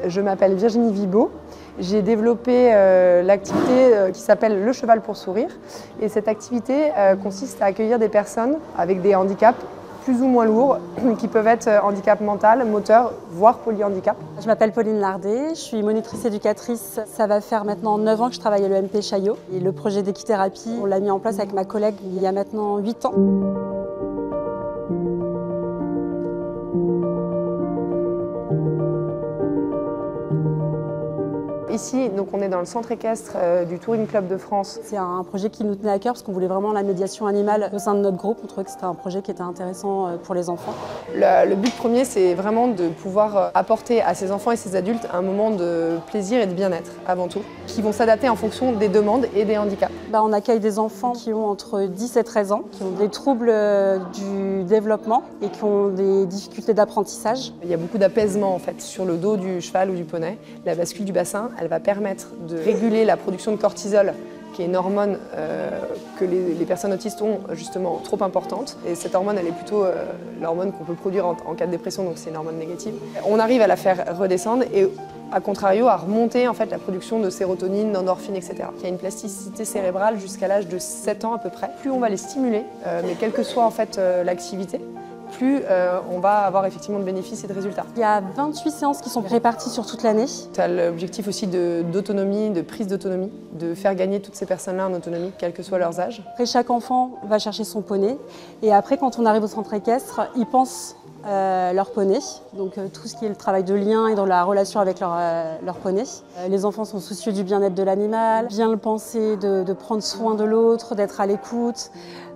Je m'appelle Virginie Vibo. J'ai développé l'activité qui s'appelle Le Cheval pour Sourire. Et cette activité consiste à accueillir des personnes avec des handicaps plus ou moins lourds, qui peuvent être handicap mental, moteur, voire polyhandicap. Je m'appelle Pauline Lardet, je suis monitrice éducatrice. Ça va faire maintenant 9 ans que je travaille à l'EMP Chaillot. Et le projet d'équithérapie, on l'a mis en place avec ma collègue il y a maintenant 8 ans. Ici, donc, on est dans le centre équestre du Touring Club de France. C'est un projet qui nous tenait à cœur parce qu'on voulait vraiment la médiation animale au sein de notre groupe. On trouvait que c'était un projet qui était intéressant pour les enfants. Le but premier, c'est vraiment de pouvoir apporter à ces enfants et ces adultes un moment de plaisir et de bien-être avant tout, qui vont s'adapter en fonction des demandes et des handicaps. On accueille des enfants qui ont entre 10 et 13 ans, qui ont des troubles du développement et qui ont des difficultés d'apprentissage. Il y a beaucoup d'apaisement en fait sur le dos du cheval ou du poney. La bascule du bassin, elle va permettre de réguler la production de cortisol, qui est une hormone que les personnes autistes ont justement trop importante. Et cette hormone, elle est plutôt l'hormone qu'on peut produire en cas de dépression, donc c'est une hormone négative. On arrive à la faire redescendre et à contrario à remonter en fait la production de sérotonine, d'endorphine, etc. Il y a une plasticité cérébrale jusqu'à l'âge de 7 ans à peu près. Plus on va les stimuler, mais quelle que soit en fait l'activité, plus on va avoir effectivement de bénéfices et de résultats. Il y a 28 séances qui sont réparties sur toute l'année. Tu as l'objectif aussi d'autonomie, de prise d'autonomie, de faire gagner toutes ces personnes-là en autonomie, quel que soit leurs âges. Après, chaque enfant va chercher son poney. Et après, quand on arrive au centre équestre, ils pensent leur poney. Donc tout ce qui est le travail de lien et dans la relation avec leur poney. Les enfants sont soucieux du bien-être de l'animal, bien le penser, de prendre soin de l'autre, d'être à l'écoute,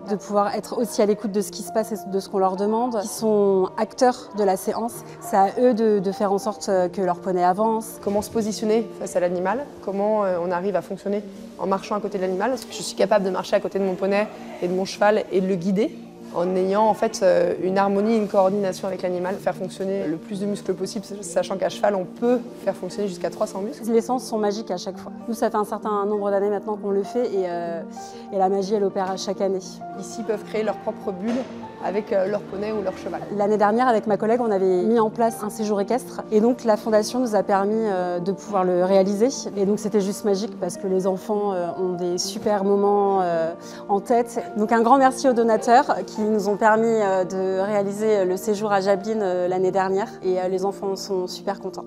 de pouvoir être aussi à l'écoute de ce qui se passe et de ce qu'on leur demande. Ils sont acteurs de la séance. C'est à eux de faire en sorte que leur poney avance. Comment se positionner face à l'animal, comment on arrive à fonctionner en marchant à côté de l'animal. Est-ce que je suis capable de marcher à côté de mon poney et de mon cheval et de le guider en ayant en fait une harmonie, une coordination avec l'animal, faire fonctionner le plus de muscles possible, sachant qu'à cheval on peut faire fonctionner jusqu'à 300 muscles. Les séances sont magiques à chaque fois. Nous, ça fait un certain nombre d'années maintenant qu'on le fait et la magie, elle opère à chaque année. Ici, ils peuvent créer leur propre bulle avec leur poney ou leur cheval. L'année dernière, avec ma collègue, on avait mis en place un séjour équestre et donc la fondation nous a permis de pouvoir le réaliser. Et donc c'était juste magique parce que les enfants ont des super moments en tête. Donc un grand merci aux donateurs qui nous ont permis de réaliser le séjour à Jablines l'année dernière et les enfants sont super contents.